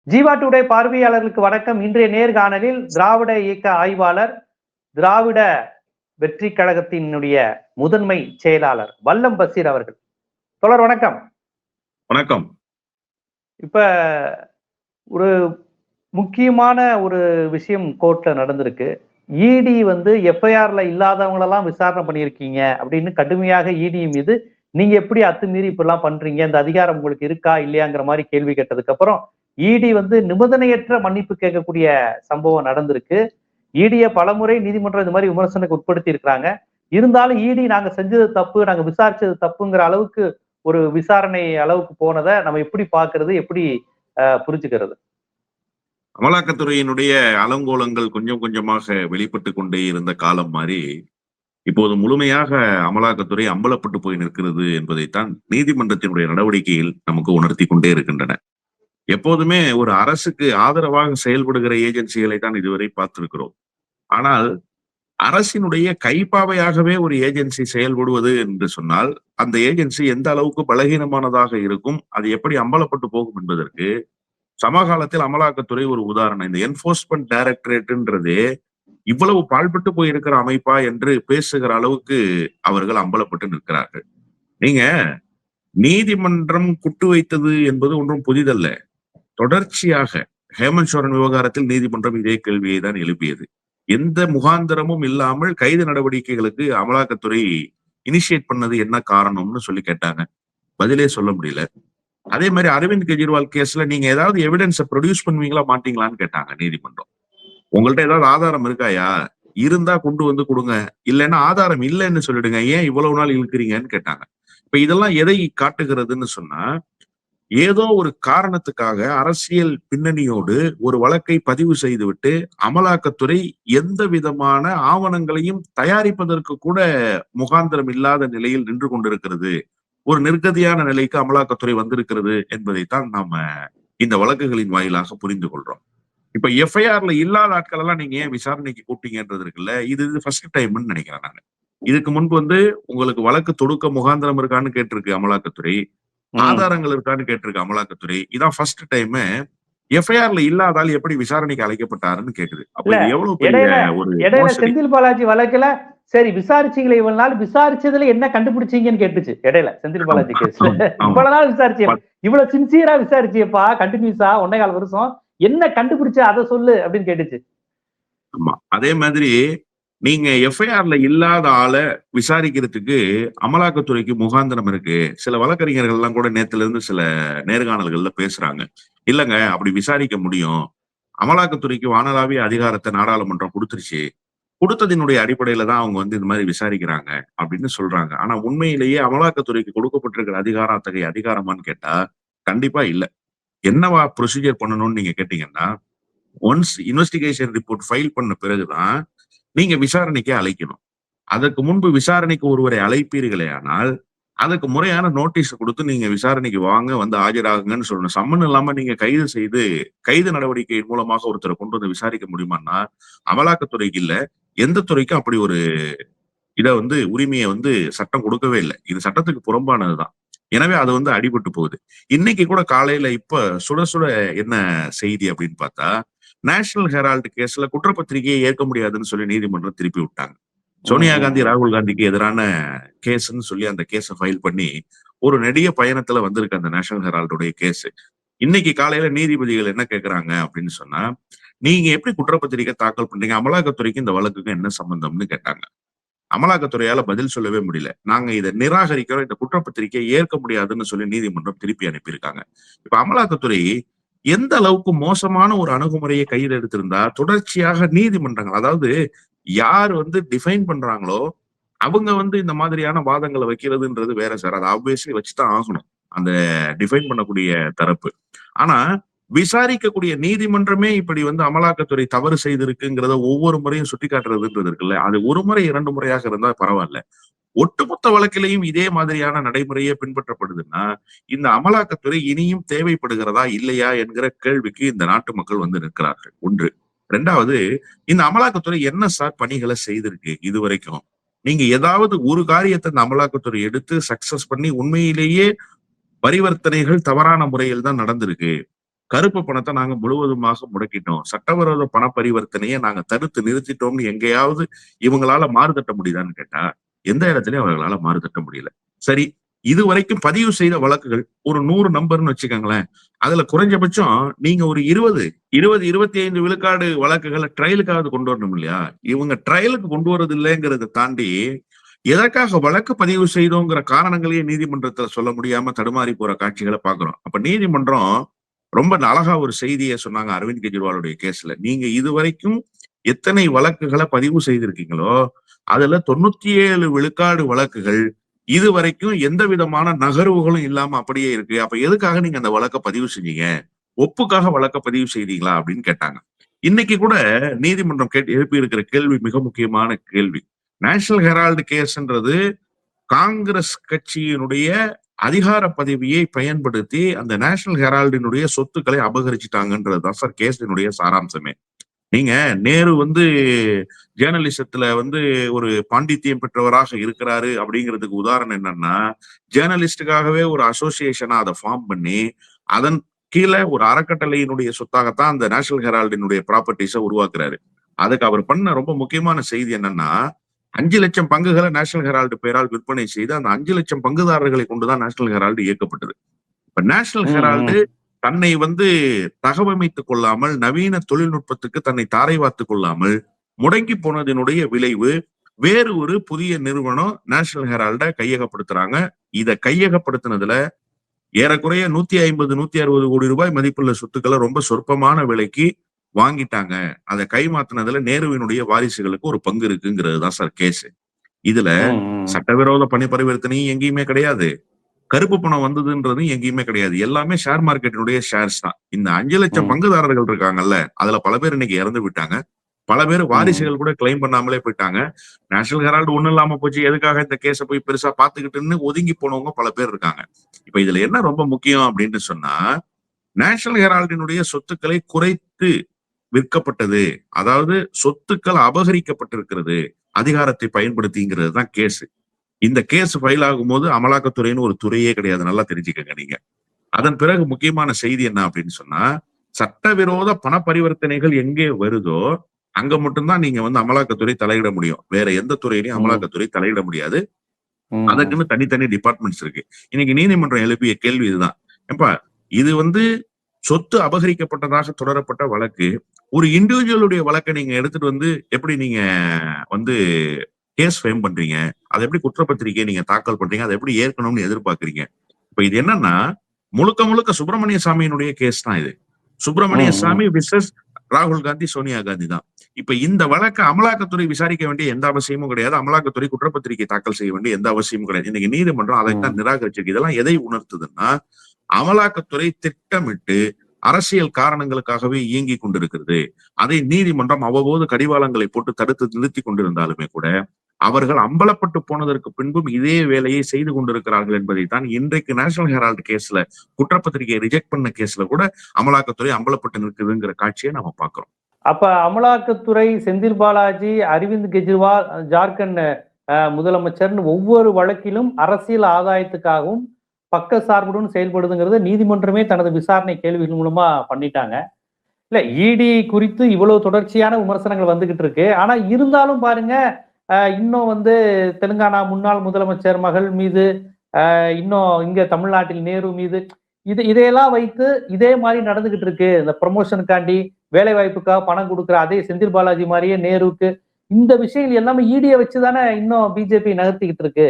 Jeeva today பார்வையாளர்களுக்கு வணக்கம். இன்றைய நேர்காணலில் திராவிட இயக்க ஆய்வாளர், திராவிட வெற்றி கழகத்தினுடைய முதன்மை செயலாளர் வல்லம் பசீர் அவர்கள். தொடர் வணக்கம். வணக்கம். இப்ப ஒரு முக்கியமான ஒரு விஷயம் கோர்ட்ல நடந்திருக்கு. இடி எஃப்ஐஆர்ல இல்லாதவங்களெல்லாம் விசாரணை பண்ணியிருக்கீங்க அப்படின்னு கடுமையாக இடி மீது நீங்க எப்படி அத்துமீறி இப்படிலாம் பண்றீங்க, இந்த அதிகாரம் உங்களுக்கு இருக்கா இல்லையாங்கிற மாதிரி கேள்வி கேட்டதுக்கு அப்புறம் இடி நிபந்தனையற்ற மன்னிப்பு கேட்கக்கூடிய சம்பவம் நடந்திருக்கு. இடிய பலமுறை நீதிமன்றம் இந்த மாதிரி விமர்சனத்துக்கு உட்படுத்தி இருக்கிறாங்க. இருந்தாலும் இடி நாங்க செஞ்சது தப்பு, நாங்க விசாரிச்சது தப்புங்கிற அளவுக்கு ஒரு விசாரணை அளவுக்கு போனதை நம்ம எப்படி பாக்குறது, எப்படி புரிஞ்சுக்கிறது? அமலாக்கத்துறையினுடைய அலங்கோலங்கள் கொஞ்சம் கொஞ்சமாக வெளிப்பட்டு கொண்டே இருந்த காலம் மாதிரி இப்போது முழுமையாக அமலாக்கத்துறை அம்பலப்பட்டு போய் நிற்கிறது என்பதைத்தான் நீதிமன்றத்தினுடைய நடவடிக்கைகள் நமக்கு உணர்த்தி கொண்டே இருக்கின்றன. எப்போதுமே ஒரு அரசுக்கு ஆதரவாக செயல்படுகிற ஏஜென்சிகளை தான் இதுவரை பார்த்திருக்கிறோம். ஆனால் அரசினுடைய கைப்பாவையாகவே ஒரு ஏஜென்சி செயல்படுவது என்று சொன்னால் அந்த ஏஜென்சி எந்த அளவுக்கு பலகீனமானதாக இருக்கும், அது எப்படி அம்பலப்பட்டு போகும் என்பதற்கு சமகாலத்தில் அமலாக்கத்துறை ஒரு உதாரணம். இந்த என்போர்ஸ்மெண்ட் டைரக்டரேட்ன்றது இவ்வளவு பாழ்பட்டு போயிருக்கிற அமைப்பா என்று பேசுகிற அளவுக்கு அவர்கள் அம்பலப்பட்டு நிற்கிறார்கள். நீங்க நீதிமன்றம் குட்டு வைத்தது என்பது ஒன்றும் புதிதல்ல. தொடர்ச்சியாக ஹேமந்த் சோரன் விவகாரத்தில் நீதிமன்றம் இதே கேள்வியை தான் எழுப்பியது. எந்த முகாந்திரமும் இல்லாமல் கைது நடவடிக்கைகளுக்கு அமலாக்கத்துறை இனிஷியேட் பண்ணது என்ன காரணம்னு சொல்லி கேட்டாங்க. பதிலே சொல்ல முடியல. அதே மாதிரி அரவிந்த் கெஜ்ரிவால் கேஸ்ல நீங்க ஏதாவது எவிடன்ஸை ப்ரொடியூஸ் பண்ணுவீங்களா மாட்டீங்களான்னு கேட்டாங்க நீதிமன்றம். உங்கள்ட்ட ஏதாவது ஆதாரம் இருக்காயா? இருந்தா கொண்டு வந்து கொடுங்க, இல்லைன்னா ஆதாரம் இல்லைன்னு சொல்லிடுங்க, ஏன் இவ்வளவு நாள் இழுக்கிறீங்கன்னு கேட்டாங்க. இப்ப இதெல்லாம் எதை காட்டுகிறதுன்னு சொன்னா, ஏதோ ஒரு காரணத்துக்காக அரசியல் பின்னணியோடு ஒரு வழக்கை பதிவு செய்துவிட்டு அமலாக்கத்துறை எந்த விதமான ஆவணங்களையும் தயாரிப்பதற்கு கூட முகாந்திரம் இல்லாத நிலையில் நின்று கொண்டிருக்கிறது. ஒரு நிர்கதியான நிலைக்கு அமலாக்கத்துறை வந்திருக்கிறது என்பதைத்தான் நாம இந்த வழக்குகளின் வாயிலாக புரிந்து கொள்றோம். இப்ப எஃப்ஐஆர்ல இல்லாத ஆட்கள் எல்லாம் நீங்க ஏன் விசாரணைக்கு கூப்பிட்டீங்கன்றது இருக்குல்ல, இது ஃபர்ஸ்ட் டைம்னு நினைக்கிறேன் நான். இதுக்கு முன்பு உங்களுக்கு வழக்கு தொடுக்க முகாந்திரம் இருக்கான்னு கேட்டிருக்கு அமலாக்கத்துறை, ஆதாரங்கள் இருக்கான்னு கேட்டிருக்கு அமலாக்கத்துறை. இதான் ஃபர்ஸ்ட் டைம் எஃப்ஐஆர்ல இல்லாதால் எப்படி விசாரணைக்கு அழைக்கப்பட்டாருன்னு கேக்குது. அப்ப எவ்வளவு பெரிய ஒரு செந்தில் பாலாஜி வழக்குல சரி விசாரிச்சீங்களே இவ்வளவு நாள், விசாரிச்சதுல என்ன கண்டுபிடிச்சீங்கன்னு கேட்டுச்சு இடையில செந்தில் பாலாஜி கேஸ்ல. இவ்வளவு நாள் விசாரிச்சு, இவ்வளவு சின்சியரா விசாரிச்சியப்பா, கண்டினியூஸா 1.25 வருஷம், என்ன கண்டுபிடிச்ச அதை சொல்லு அப்படின்னு கேட்டுச்சு. ஆமா, அதே மாதிரி நீங்க எஃப்ஐஆர்ல இல்லாத ஆளை விசாரிக்கிறதுக்கு அமலாக்கத்துறைக்கு முகாந்திரம் இருக்கு. சில வழக்கறிஞர்கள் எல்லாம் கூட நேத்துல இருந்து சில நேர்காணல்கள்ல பேசுறாங்க. இல்லங்க, அப்படி விசாரிக்க முடியும். அமலாக்கத்துறைக்கு வானளாவிய அதிகாரத்தை நாடாளுமன்றம் கொடுத்துருச்சு. கொடுத்ததினுடைய அடிப்படையில தான் அவங்க இந்த மாதிரி விசாரிக்கிறாங்க அப்படின்னு சொல்றாங்க. ஆனா உண்மையிலேயே அமலாக்கத்துறைக்கு கொடுக்கப்பட்டிருக்கிற அதிகாரம் அத்தகைய அதிகாரமான்னு கேட்டா கண்டிப்பா இல்ல. என்னவா ப்ரொசீஜர் பண்ணணும்னு நீங்க கேட்டீங்கன்னா, ஒன்ஸ் இன்வெஸ்டிகேஷன் ரிப்போர்ட் ஃபைல் பண்ண பிறகுதான் நீங்க விசாரணைக்கு அழைக்கணும். அதற்கு முன்பு விசாரணைக்கு ஒருவரை அழைப்பீர்களே ஆனால் அதுக்கு முறையான நோட்டீஸ் கொடுத்து நீங்க விசாரணைக்கு வாங்க, ஆஜராகுங்கன்னு சொல்லணும். சம்மன் இல்லாம நீங்க கைது செய்து கைது நடவடிக்கையின் மூலமாக ஒருத்தரை கொண்டு விசாரிக்க முடியுமான்னா அமலாக்கத்துறைக்கு இல்ல, எந்த துறைக்கும் அப்படி ஒரு இதை உரிமையை சட்டம் கொடுக்கவே இல்லை. இது சட்டத்துக்கு புறம்பானதுதான். எனவே அது அடிபட்டு போகுது. இன்னைக்கு கூட காலையில இப்ப சுட சுட என்ன செய்தி அப்படின்னு பார்த்தா, நேஷனல் ஹெரால்டு கேஸ்ல குற்றப்பத்திரிகையை ஏற்க முடியாதுன்னு சொல்லி நீதிமன்றம் திருப்பி விட்டாங்க. சோனியா காந்தி ராகுல் காந்திக்கு எதிரான கேஸ்ன்னு சொல்லி அந்த கேஸை ஃபைல் பண்ணி ஒரு நெடிய பயணத்துல வந்திருக்கு அந்த நேஷனல் ஹெரால்டுடைய கேஸ். இன்னைக்கு காலையில நீதிபதிகள் என்ன கேட்கிறாங்க அப்படின்னு சொன்னா, நீங்க எப்படி குற்றப்பத்திரிகை தாக்கல் பண்றீங்க, அமலாக்கத்துறைக்கு இந்த வழக்குக்கு என்ன சம்பந்தம்னு கேட்டாங்க. அமலாக்கத்துறையால பதில் சொல்லவே முடியல. நாங்க இதை நிராகரிக்கிறோம், இந்த குற்றப்பத்திரிகையை ஏற்க முடியாதுன்னு சொல்லி நீதிமன்றம் திருப்பி அனுப்பியிருக்காங்க. இப்ப அமலாக்கத்துறை எந்த அளவுக்கு மோசமான ஒரு அணுகுமுறையை கையில் எடுத்திருந்தா தொடர்ச்சியாக நீதிமன்றங்கள், அதாவது யார் டிஃபைன் பண்றாங்களோ அவங்க இந்த மாதிரியான வாதங்களை வைக்கிறதுன்றது வேற சார். அதை ஆப்வியஸ்லி வச்சுதான் ஆகணும் அந்த டிஃபைன் பண்ணக்கூடிய தரப்பு. ஆனா விசாரிக்கக்கூடிய நீதிமன்றமே இப்படி அமலாக்கத்துறை தவறு செய்திருக்குங்கிறத ஒவ்வொரு முறையும் சுட்டி காட்டுறதுன்றது இருக்குல்ல, அது ஒரு முறை 2 முறையாக இருந்தா பரவாயில்ல. ஒட்டுமொத்த வழக்கிலையும் இதே மாதிரியான நடைமுறையே பின்பற்றப்படுதுன்னா இந்த அமலாக்கத்துறை இனியும் தேவைப்படுகிறதா இல்லையா என்கிற கேள்விக்கு இந்த நாட்டு மக்கள் நிற்கிறார்கள். ஒன்று. 2வது, இந்த அமலாக்கத்துறை என்ன சார் பணிகளை செய்திருக்கு இதுவரைக்கும்? நீங்க ஏதாவது ஒரு காரியத்தை இந்த அமலாக்கத்துறை எடுத்து சக்சஸ் பண்ணி உண்மையிலேயே பரிவர்த்தனைகள் தவறான முறையில் தான் நடந்திருக்கு, கருப்பு பணத்தை நாங்க முழுவதுமாக முடக்கிட்டோம், சட்டவிரோத பண பரிவர்த்தனையை நாங்க தடுத்து நிறுத்திட்டோம்னு எங்கேயாவது இவங்களால மாறுதட்ட முடியுதான்னு கேட்டா எந்த இடத்துலயும் அவர்களால மாறுதட்ட முடியல. சரி, இதுவரைக்கும் பதிவு செய்த வழக்குகள் ஒரு 100 நம்பர்னு வச்சுக்கோங்களேன். அதுல குறைஞ்சபட்சம் நீங்க ஒரு 20 25 விழுக்காடு வழக்குகளை ட்ரையலுக்காவது கொண்டு வரணும் இல்லையா? இவங்க ட்ரையலுக்கு கொண்டு வரது இல்லைங்கிறத தாண்டி எதற்காக வழக்கு பதிவு செய்தோங்கிற காரணங்களையே நீதிமன்றத்துல சொல்ல முடியாம தடுமாறி போற காட்சிகளை பாக்குறோம். அப்ப நீதிமன்றம் ரொம்ப அழகா ஒரு செய்தியை சொன்னாங்க அரவிந்த் கெஜ்ரிவாலுடைய கேஸ்ல. நீங்க இதுவரைக்கும் எத்தனை வழக்குகளை பதிவு செய்திருக்கீங்களோ அதுல 97 விழுக்காடு வழக்குகள் இதுவரைக்கும் எந்த விதமான நகர்வுகளும் இல்லாம அப்படியே இருக்கு. அப்ப எதுக்காக நீங்க அந்த வழக்க பதிவு செஞ்சீங்க? ஒப்புக்காக வழக்க பதிவு செய்தீங்களா அப்படின்னு கேட்டாங்க. இன்னைக்கு கூட நீதிமன்றம் எழுப்பி இருக்கிற கேள்வி மிக முக்கியமான கேள்வி. நேஷனல் ஹெரால்டு கேஸ்ன்றது காங்கிரஸ் கட்சியினுடைய அதிகார பதவியை பயன்படுத்தி அந்த நேஷனல் ஹெரால்டினுடைய சொத்துக்களை அபகரிச்சுட்டாங்கன்றதுதான் சார் கேஸினுடைய சாராம்சமே. நீங்க நேரு ஜேர்னலிசத்துல ஒரு பாண்டித்தியம் பெற்றவராக இருக்கிறாரு அப்படிங்கிறதுக்கு உதாரணம் என்னன்னா, ஜேர்னலிஸ்டுக்காகவே ஒரு அசோசியேஷனா அதை ஃபார்ம் பண்ணி அதன் கீழே ஒரு அறக்கட்டளையினுடைய சொத்தாகத்தான் அந்த நேஷனல் ஹெரால்டினுடைய ப்ராப்பர்ட்டிஸை உருவாக்குறாரு. அதுக்கு அவர் பண்ண ரொம்ப முக்கியமான செய்தி என்னன்னா, 5 லட்சம் பங்குகளை நேஷனல் ஹெரால்டு பெயரால் விற்பனை செய்து அந்த 5 லட்சம் பங்குதாரர்களை கொண்டுதான் நேஷனல் ஹெரால்டு இயக்கப்பட்டது. இப்ப நேஷனல் ஹெரால்டு தன்னை தகவமைத்துக் கொள்ளாமல், நவீன தொழில்நுட்பத்துக்கு தன்னை தாரை வார்த்துக் கொள்ளாமல் முடங்கி போனதனுடைய விளைவு வேறு ஒரு புதிய நிறுவனம் நேஷனல் ஹெரால்ட கையகப்படுத்துறாங்க. இதை கையகப்படுத்தினதுல ஏறக்குறைய 150 160 கோடி ரூபாய் மதிப்புள்ள சொத்துக்களை ரொம்ப சொற்பமான விலைக்கு வாங்கிட்டாங்க. அதை கைமாத்தினதுல நேருவினுடைய வாரிசுகளுக்கு ஒரு பங்கு இருக்குங்கிறது தான் சார் கேஸ். இதுல சட்டவிரோத பணி பரிவர்த்தனையும் எங்கேயுமே கிடையாது, கருப்பு பணம் வந்ததுன்றதும் எங்கேயுமே கிடையாது. எல்லாமே ஷேர் மார்க்கெட்டினுடைய ஷேர்ஸ் தான். இந்த 5 லட்சம் பங்குதாரர்கள் இருக்காங்கல்ல, அதுல பல பேர் இன்னைக்கு இறந்து விட்டாங்க. பல பேர் வாரிசுகள் கூட கிளைம் பண்ணாமலே போயிட்டாங்க. நேஷனல் ஹெரால்டு ஒண்ணும் இல்லாம போச்சு, எதுக்காக இந்த கேஸ போய் பெருசா பாத்துக்கிட்டுன்னு ஒதுங்கி போனவங்க பல பேர் இருக்காங்க. இப்ப இதுல என்ன ரொம்ப முக்கியம் அப்படின்னு சொன்னா, நேஷனல் ஹெரால்டினுடைய சொத்துக்களை குறைத்து விற்கப்பட்டது, அதாவது சொத்துக்கள் அபகரிக்கப்பட்டிருக்கிறது அதிகாரத்தை பயன்படுத்திங்கிறது தான் கேஸ். இந்த கேஸ் ஃபைல் ஆகும்போது அமலாக்கத்துறைன்னு ஒரு துறையே கிடையாது, நல்லா தெரிஞ்சுக்கங்க நீங்க. அதன் பிறகு முக்கியமான செய்தி என்ன அப்படின்னு சொன்னா, சட்டவிரோத பண பரிவர்த்தனைகள் எங்கே வருதோ அங்க மட்டும்தான் நீங்க அமலாக்கத்துறை தலையிட முடியும். வேற எந்த துறையிலையும் அமலாக்கத்துறை தலையிட முடியாது. அதற்குன்னு தனித்தனி டிபார்ட்மெண்ட்ஸ் இருக்கு. இன்னைக்கு நீதிமன்றம் எழுப்பிய கேள்வி இதுதான். ஏப்பா, இது சொத்து அபகரிக்கப்பட்டதாக தொடரப்பட்ட வழக்கு. ஒரு இண்டிவிஜுவலுடைய வழக்கை நீங்க எடுத்துட்டு எப்படி நீங்க கேஸ் ஃப்ரேம் பண்றீங்க? அதை எப்படி குற்றப்பத்திரிகையை நீங்க தாக்கல் பண்றீங்க? அதை எப்படி ஏற்கனவே எதிர்பார்க்கறீங்க? இப்ப இது என்னன்னா, முழுக்க முழுக்க சுப்பிரமணிய சாமியினுடைய கேஸ் தான் இது. சுப்பிரமணிய சாமி விசஸ் ராகுல் காந்தி, சோனியா காந்தி தான். இப்ப இந்த வழக்கை அமலாக்கத்துறை விசாரிக்க வேண்டிய எந்த அவசியமும் கிடையாது. அமலாக்கத்துறை குற்றப்பத்திரிகை தாக்கல் செய்ய வேண்டிய எந்த அவசியமும் கிடையாது. இன்னைக்கு நீதிமன்றம் அதைத்தான் நிராகரிச்சிருக்கு. இதெல்லாம் எதை உணர்த்துதுன்னா, அமலாக்கத்துறை திட்டமிட்டு அரசியல் காரணங்களுக்காகவே இயங்கி கொண்டிருக்கிறது. அதை நீதிமன்றம் அவ்வப்போது கடிவாளங்களை போட்டு தடுத்து நிறுத்தி கொண்டிருந்தாலுமே கூட அவர்கள் அம்பலப்பட்டு போனதற்கு பின்பும் இதே வேலையை செய்து கொண்டிருக்கிறார்கள் என்பதை தான் இன்றைக்கு நேஷனல் ஹெரால்டு கேஸ்ல, குற்றப்பத்திரிகையை ரிஜெக்ட் பண்ண கேஸ்ல கூட அமலாக்கத்துறை அம்பலப்பட்டு நிற்குதுங்கிற காட்சியை நம்ம பாக்குறோம். அப்ப அமலாக்கத்துறை, செந்தில் பாலாஜி, அரவிந்த் கெஜ்ரிவால், ஜார்க்கண்ட் முதலமைச்சர்னு ஒவ்வொரு வழக்கிலும் அரசியல் ஆதாயத்துக்காகவும் பக்க சார்புடன் செயல்படுதுங்கிறத நீதிமன்றமே தனது விசாரணை கேள்விகள் மூலமா பண்ணிட்டாங்க. இல்ல, இடி குறித்து இவ்வளவு தொடர்ச்சியான விமர்சனங்கள் வந்துகிட்டு இருக்கு. ஆனா இருந்தாலும் பாருங்க, இன்னும் தெலுங்கானா முன்னாள் முதலமைச்சர் மகள் மீது, இன்னும் இங்க தமிழ்நாட்டில் நேரு மீது இதையெல்லாம் வைத்து இதே மாதிரி நடந்துகிட்டு இருக்கு. இந்த ப்ரமோஷனுக்காண்டி, வேலை வாய்ப்புக்காக பணம் கொடுக்குற அதே செந்தில் பாலாஜி மாதிரியே நேருக்கு இந்த விஷயங்கள் எல்லாமே ஈடியை வச்சுதானே இன்னும் பிஜேபி நகர்த்திக்கிட்டு இருக்கு.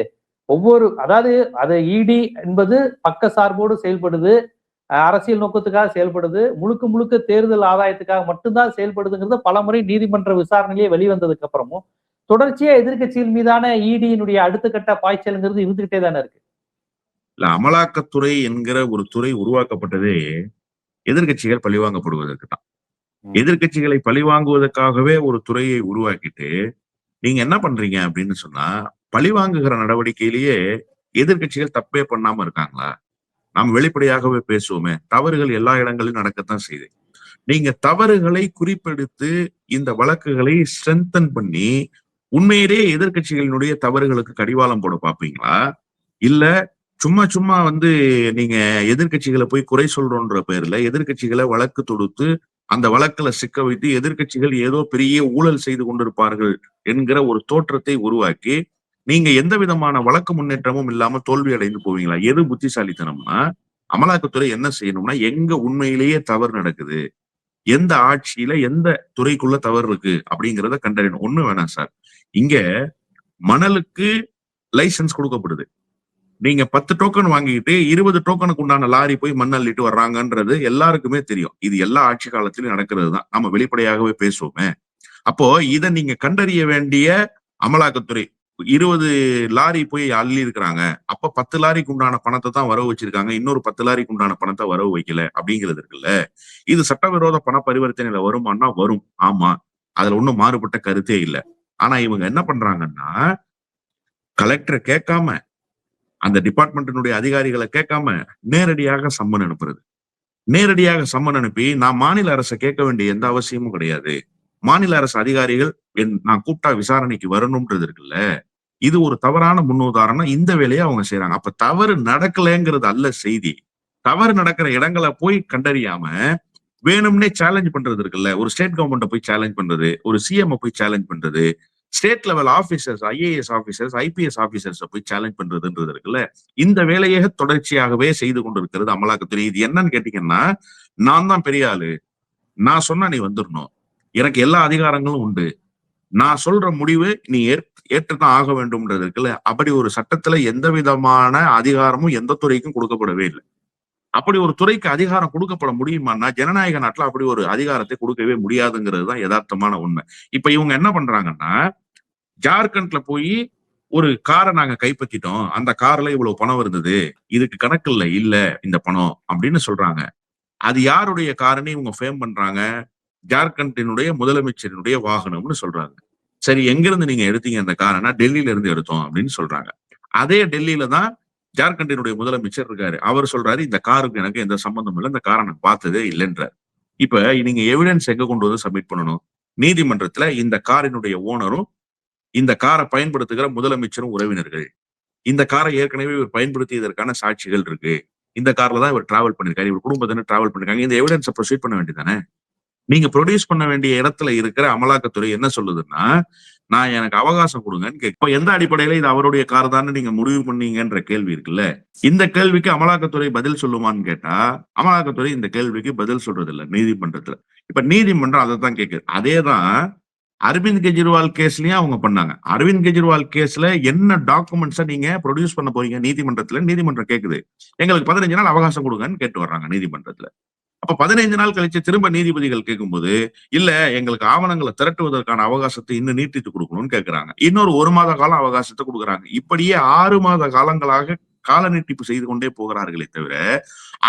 அதாவது அது இடி என்பது பக்க சார்போடு செயல்படுது, அரசியல் நோக்கத்துக்காக செயல்படுது, முழுக்க முழுக்க தேர்தல் ஆதாயத்துக்காக மட்டும்தான் செயல்படுதுங்கிறது பலமுறை நீதிமன்ற விசாரணையிலேயே வெளிவந்ததுக்கு அப்புறமும் தொடர்ச்சியா எதிர்கட்சிகள் மீதான இடியினுடைய அடுத்த கட்ட பாய்ச்சல்ங்கிறது இருந்துகிட்டே தானே இருக்கு. இல்ல, அமலாக்கத்துறை என்கிற ஒரு துறை உருவாக்கப்பட்டதே எதிர்கட்சிகள் பழிவாங்கப்படுவதற்கு தான். எதிர்கட்சிகளை பழிவாங்குவதற்காகவே ஒரு துறையை உருவாக்கிட்டு நீங்க என்ன பண்றீங்க அப்படின்னு சொன்னா, பழிவாங்குகிற நடவடிக்கையிலேயே எதிர்கட்சிகள் தப்பே பண்ணாம இருக்காங்களா? நாம் வெளிப்படையாகவே பேசுவோமே, தவறுகள் எல்லா இடங்களிலும் நடக்கத்தான் செய்யுது. நீங்க தவறுகளை குறிப்பெடுத்து இந்த வழக்குகளை ஸ்ட்ரென்தன் பண்ணி உண்மையிலேயே எதிர்கட்சிகளினுடைய தவறுகளுக்கு கடிவாளம் போட பாப்பீங்களா? இல்ல சும்மா சும்மா வந்து நீங்க எதிர்க்கட்சிகளை போய் குறை சொல்றோன்ற பேர்ல எதிர்க்கட்சிகளை வழக்கு தொடுத்து அந்த வழக்குல சிக்க வைத்து எதிர்க்கட்சிகள் ஏதோ பெரிய ஊழல் செய்து கொண்டிருப்பார்கள் என்கிற ஒரு தோற்றத்தை உருவாக்கி நீங்க எந்த விதமான வழக்கு முன்னேற்றமும் இல்லாம தோல்வி அடைந்து போவீங்களா? எது புத்திசாலித்தனம்னா, அமலாக்கத்துறை என்ன செய்யணும்னா, எங்க உண்மையிலேயே தவறு நடக்குது, எந்த ஆட்சியில எந்த துறைக்குள்ள தவறு இருக்கு அப்படிங்கிறத கண்டறியணும். ஒண்ணு வேணாம் சார். இங்க மணலுக்கு லைசென்ஸ் கொடுக்கப்படுது. நீங்க 10 டோக்கன் வாங்கிட்டு 20 டோக்கனுக்கு உண்டான லாரி போய் மண் அள்ளிட்டு வர்றாங்கன்றது எல்லாருக்குமே தெரியும். இது எல்லா ஆட்சி காலத்திலும் நடக்கிறது தான். நம்ம வெளிப்படையாகவே பேசுவோமே. அப்போ இத நீங்க கண்டறிய வேண்டிய அமலாக்கத்துறை 20 லாரி போய் அள்ளி இருக்கிறாங்க. அப்ப 10 லாரிக்கு உண்டான பணத்தை தான் வரவு வச்சிருக்காங்க. இன்னொரு 10 லாரிக்கு உண்டான பணத்தை வரவு வைக்கல அப்படிங்கிறது இருக்குல்ல. இது சட்டவிரோத பண பரிவர்த்தனையில வருமானா வரும். ஆமா. அதுல ஒண்ணும் மாறுபட்ட கருத்தே இல்ல. ஆனா இவங்க என்ன பண்றாங்கன்னா, கலெக்டரை கேட்காம, அந்த டிபார்ட்மெண்ட்டினுடைய அதிகாரிகளை கேட்காம நேரடியாக சம்மன் அனுப்புறது. நேரடியாக சம்மன் அனுப்பி நான் மாநில அரசை கேட்க வேண்டிய எந்த அவசியமும் கிடையாது. மாநில அரசு அதிகாரிகள் நான் கூப்பிட்டா விசாரணைக்கு வரணும்ன்றது இருக்குல்ல. இது ஒரு தவறான முன்னுதாரணம். இந்த வேலையை அவங்க செய்றாங்க. அப்ப தவறு நடக்கலைங்கிறது அல்ல செய்தி. தவறு நடக்கிற இடங்களை போய் கண்டறியாம வேணும்னே சேலஞ்ச் பண்றது இருக்குல்ல. ஒரு ஸ்டேட் கவர்மெண்ட்ட போய் சேலஞ்ச் பண்றது, ஒரு சிஎம் போய் சேலஞ்ச் பண்றது, state level officers, IAS officers, IPS officers போய் சேலஞ்ச் பண்றதுன்றது இருக்குல்ல. இந்த வேலையை தொடர்ச்சியாகவே செய்து கொண்டிருக்கிறது அமலாக்கத்துறை. இது என்னன்னு கேட்டீங்கன்னா, நான் தான் பெரிய ஆளு. நான் சொன்னா நீ வந்துரணும். எனக்கு எல்லா அதிகாரங்களும் உண்டு. நான் சொல்ற முடிவு நீ ஏற்றுதான் ஆக வேண்டும்ன்றது இருக்குல்ல. அப்படி ஒரு சட்டத்துல எந்த விதமான அதிகாரமும் எந்த துறைக்கும் கொடுக்கப்படவே இல்ல. அப்படி ஒரு துறைக்கு அதிகாரம் கொடுக்கப்பட முடியுமான்னா, ஜனநாயக நாட்டுல அப்படி ஒரு அதிகாரத்தை கொடுக்கவே முடியாதுங்கிறது தான் யதார்த்தமான உண்மை. இப்ப இவங்க என்ன பண்றாங்கன்னா, ஜார்க்கண்ட்ல போய் ஒரு கார நாங்க கைப்பற்றிட்டோம். அந்த கார்ல இவ்வளவு பணம் இருந்தது. இதுக்கு கணக்குல இல்ல இந்த பணம் அப்படின்னு சொல்றாங்க. அது யாருடைய காருன்னு இவங்க ஃபேம் பண்றாங்க. ஜார்க்கண்டினுடைய முதலமைச்சரினுடைய வாகனம்னு சொல்றாங்க. சரி எங்கிருந்து நீங்க எடுத்தீங்க அந்த காரன்னா, டெல்லியில இருந்து எடுத்தோம் அப்படின்னு சொல்றாங்க. அதே டெல்லியில தான் ஜார்க்கண்டினுடைய முதலமைச்சர் இருக்காரு. அவர் சொல்றாரு இந்த காருக்கு எனக்கு எந்த சம்பந்தமும் இல்ல. இந்த கார நான் பார்த்ததே இல்லைன்றார். இப்ப நீங்க எவிடன்ஸ் எங்க கொண்டு வந்து சப்மிட் பண்ணணும்? நீதிமன்றத்துல இந்த காரினுடைய ஓனரும், இந்த காரை பயன்படுத்துகிற முதலமைச்சரும் உறவினர்கள். இந்த காரை ஏற்கனவே இவர் பயன்படுத்தியதற்கான சாட்சிகள் இருக்கு. இந்த கார்ல தான் இவர் டிராவல் பண்ணிருக்காரு. இவர் குடும்பத்தினர் டிராவல் பண்ணிருக்காங்க. இந்த எவிடன்ஸ ப்ரொசீட் பண்ண வேண்டியதானே? நீங்க ப்ரொடியூஸ் பண்ண வேண்டிய இடத்துல இருக்கிற அமலாக்கத்துறை என்ன சொல்லுதுன்னா, நான் எனக்கு அவகாசம் கொடுங்கன்னு இப்ப எந்த அடிப்படையில இது அவருடைய கார் தான்னு நீங்க முடிவு பண்ணீங்கன்ற கேள்வி இருக்குல்ல. இந்த கேள்விக்கு அமலாக்கத்துறை பதில் சொல்லுமான்னு கேட்டா, அமலாக்கத்துறை இந்த கேள்விக்கு பதில் சொல்றது இல்ல நீதிமன்றத்துல. இப்ப நீதிமன்றம் அதத்தான் கேக்குது. அதேதான் அரவிந்த் கெஜ்ரிவால் கேஸ்லயும் அவங்க பண்ணாங்க. அரவிந்த் கெஜ்ரிவால் கேஸ்ல என்ன டாக்குமெண்ட்ஸ நீங்க ப்ரொடியூஸ் பண்ண போறீங்க நீதிமன்றத்துல? நீதிமன்றம் கேக்குது. எங்களுக்கு 15 நாள் அவகாசம் கொடுங்கன்னு கேட்டு வர்றாங்க நீதிமன்றத்துல. அப்ப 15 நாள் கழிச்சு திரும்ப நீதிபதிகள் கேட்கும்போது, இல்ல எங்களுக்கு ஆவணங்களை திரட்டுவதற்கான அவகாசத்தை இன்னும் நீட்டித்து குடுக்கணும்னு கேட்கிறாங்க. இன்னொரு 1 மாத காலம் அவகாசத்த குடுக்குறாங்க. இப்படியே 6 மாத காலங்களாக கால நீட்டிப்பு செய்து கொண்டே போகிறார்களே தவிர,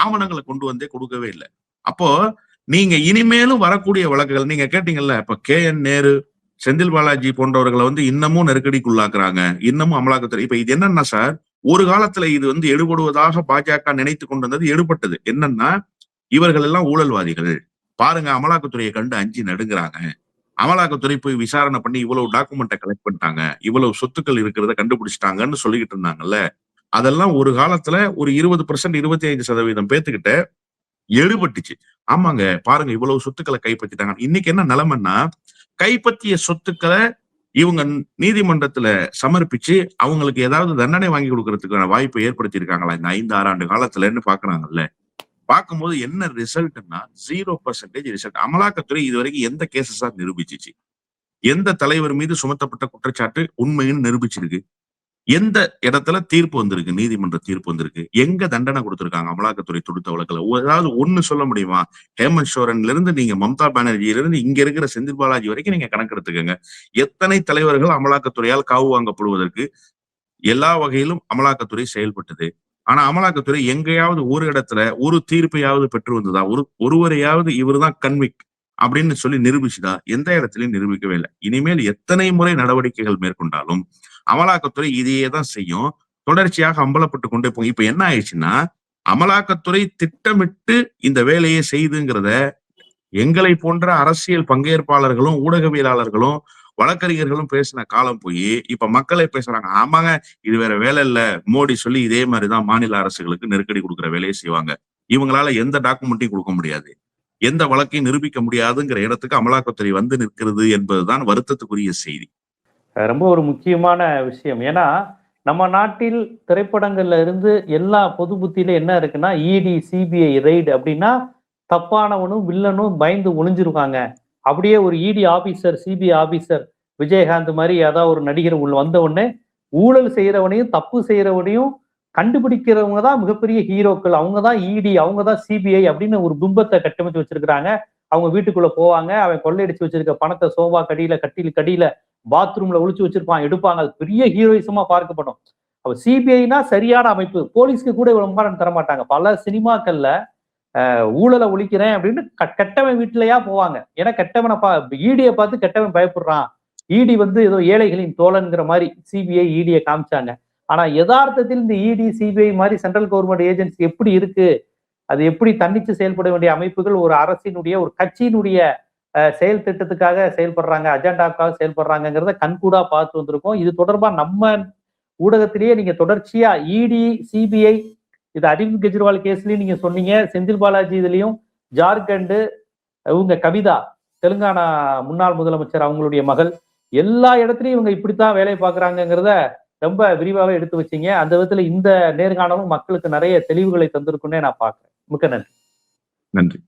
ஆவணங்கள கொண்டு வந்தே குடுக்கவே இல்ல. அப்போ நீங்க இனிமேலும் வரக்கூடிய வழக்குகள் நீங்க கேட்டீங்கல்ல, இப்ப கே.என். நேரு, செந்தில் பாலாஜி போன்றவர்கள வந்து இன்னமும் நெருக்கடிக்குள்ளாக்குறாங்க. இன்னமும் அமலாக்கத்துறை இப்ப இது என்னன்னா சார், ஒரு காலத்துல இது வந்து எடுபடுவதாக பாஜக நினைத்துக் கொண்டிருந்தது எடுபட்டது. என்னன்னா இவர்கள் எல்லாம் ஊழல்வாதிகள். பாருங்க அமலாக்கத்துறையை கண்டு அஞ்சி நடுங்குறாங்க. அமலாக்கத்துறை போய் விசாரணை பண்ணி இவ்வளவு டாக்குமெண்ட்ட கலெக்ட் பண்ணிட்டாங்க. இவ்வளவு சொத்துக்கள் இருக்கிறத கண்டுபிடிச்சிட்டாங்கன்னு சொல்லிக்கிட்டு இருந்தாங்கல்ல. அதெல்லாம் ஒரு காலத்துல ஒரு 20% 25% பேத்துக்கிட்ட எடுபட்டுச்சு. ஆமாங்க. பாருங்க இவ்வளவு சொத்துக்கள கைப்பற்றிட்டாங்க. இன்னைக்கு என்ன நிலைமைன்னா, கைப்பற்றிய சொத்துக்கள இவங்க நீதிமன்றத்துல சமர்ப்பிச்சு, அவங்களுக்கு ஏதாவது தண்டனை வாங்கி கொடுக்கறதுக்கான வாய்ப்பை ஏற்படுத்தி இருக்காங்களா? இந்த 5, 6 ஆண்டு காலத்துலன்னு பார்க்குறாங்கல்ல. பார்க்கும்போது என்ன ரிசல்ட்னா 0% ரிசல்ட். அமலாக்கத்துறை இதுவரைக்கும் எந்த கேஸஸா நிரூபிச்சுச்சு? எந்த தலைவர் மீது சுமத்தப்பட்ட குற்றச்சாட்டு உண்மைன்னு நிரூபிச்சிருக்கு? எந்த இடத்துல தீர்ப்பு வந்திருக்கு? நீதிமன்ற தீர்ப்பு வந்திருக்கு? எங்க தண்டனை குடுத்திருக்காங்க அமலாக்கத்துறை தொடுத்த வழக்குல? ஏதாவது ஒண்ணு சொல்ல முடியுமா? ஹேமந்த் சோரன்ல இருந்து நீங்க மம்தா பானர்ஜியில இருந்து இங்க இருக்கிற செந்தில் பாலாஜி வரைக்கும் நீங்க கணக்கெடுத்துக்கங்க. எத்தனை தலைவர்கள் அமலாக்கத்துறையால் காவு வாங்கப்படுவதற்கு எல்லா வகையிலும் அமலாக்கத்துறை செயல்பட்டது. ஆனா அமலாக்கத்துறை எங்கேயாவது ஒரு இடத்துல ஒரு தீர்ப்பையாவது பெற்று வந்ததா? ஒருவரையாவது இவர்தான் கன்விக்ட் அப்படின்னு சொல்லி நிரூபிச்சுதா? எந்த இடத்திலையும் நிரூபிக்கவே இல்லை. இனிமேல் எத்தனை முறை நடவடிக்கைகள் மேற்கொண்டாலும் அமலாக்கத்துறை இதையே தான் செய்யும். தொடர்ச்சியாக அம்பலப்பட்டு கொண்டே போகும். இப்ப என்ன ஆயிடுச்சுன்னா, அமலாக்கத்துறை திட்டமிட்டு இந்த வேலையை செய்துங்கிறத எங்களை போன்ற அரசியல் பங்கேற்பாளர்களும் ஊடகவியலாளர்களும் வழக்கறிஞர்களும் பேசின காலம் போய் இப்ப மக்களே பேசுறாங்க. ஆமாங்க, இது வேற வேலை இல்ல. மோடி சொல்லி இதே மாதிரிதான் மாநில அரசுகளுக்கு நெருக்கடி கொடுக்குற வேலையை செய்வாங்க. இவங்களால எந்த டாக்குமெண்ட்டையும் கொடுக்க முடியாது, எந்த வழக்கையும் நிரூபிக்க முடியாதுங்கிற இடத்துக்கு அமலாக்கத்துறை வந்து நிற்கிறது என்பதுதான் வருத்தத்துக்குரிய செய்தி. ரொம்ப ஒரு முக்கியமான விஷயம். ஏன்னா நம்ம நாட்டில் திரைப்படங்கள்ல இருந்து எல்லா பொது புத்தியில என்ன இருக்குன்னா, இடி சிபிஐ ரெய்டு அப்படின்னா தப்பானவனும் வில்லனும் பயந்து ஒளிஞ்சிருவாங்க. அப்படியே ஒரு இடி ஆபீசர் சிபிஐ ஆபீசர் விஜயகாந்த் மாதிரி ஏதாவது ஒரு நடிகர் உள்ள வந்த உடனே ஊழல் செய்யறவனையும் தப்பு செய்யறவனையும் கண்டுபிடிக்கிறவங்க தான் மிகப்பெரிய ஹீரோக்கள். அவங்க தான் இடி, அவங்க தான் சிபிஐ அப்படின்னு ஒரு பிம்பத்தை கட்டமைச்சு வச்சிருக்கிறாங்க. அவங்க வீட்டுக்குள்ள போவாங்க, அவன் கொள்ளையடிச்சு வச்சிருக்க பணத்தை சோபா கடியில கட்டில் கடியில பாத்ரூம்ல ஒளிச்சு வச்சிருப்பான், எடுப்பாங்க. அது பெரிய ஹீரோயிசமா பார்க்கப்படும். அப்ப சிபிஐனா சரியான அமைப்பு. போலீஸ்க்கு கூட இவ்வளவு முகாரம் தர மாட்டாங்க. பல சினிமாக்கள்ல ஊழலை ஒழிக்கிறேன் அப்படின்னு கெட்டவன் வீட்டுலயா போவாங்க. ஏன்னா கெட்டவனை ஈடியை பார்த்து கெட்டவன் பயப்படுறான். இடி வந்து ஏதோ ஏழைகளின் தோழன்கிற மாதிரி சிபிஐ இடியை காமிச்சாங்க. ஆனா யதார்த்தத்தில் இந்த இடி சிபிஐ மாதிரி சென்ட்ரல் கவர்மெண்ட் ஏஜென்சி எப்படி இருக்கு, அது எப்படி தன்னிச்சு செயல்பட வேண்டிய அமைப்புகள் ஒரு அரசினுடைய ஒரு கட்சியினுடைய செயல் திட்டத்துக்காக செயல்படுறாங்க, அஜெண்டாவுக்காக செயல்படுறாங்கிறத கண்கூடா பார்த்து வந்திருக்கோம். இது தொடர்பா நம்ம ஊடகத்திலேயே நீங்க தொடர்ச்சியா இடி சிபிஐ, இது அரவிந்த் கெஜ்ரிவால் கேஸ்லயும் நீங்க சொன்னீங்க, செந்தில் பாலாஜி இதுலயும், ஜார்க்கண்ட் இவங்க கவிதா தெலுங்கானா முன்னாள் முதலமைச்சர் அவங்களுடைய மகள், எல்லா இடத்துலயும் இவங்க இப்படித்தான் வேலை பார்க்கறாங்கிறத ரொம்ப விரிவாவே எடுத்து வச்சீங்க. அந்த விதத்துல இந்த நேர்காணலும் மக்களுக்கு நிறைய தெளிவுகளை தந்திருக்குன்னே நான் பாக்குறேன். மிக்க நன்றி. நன்றி.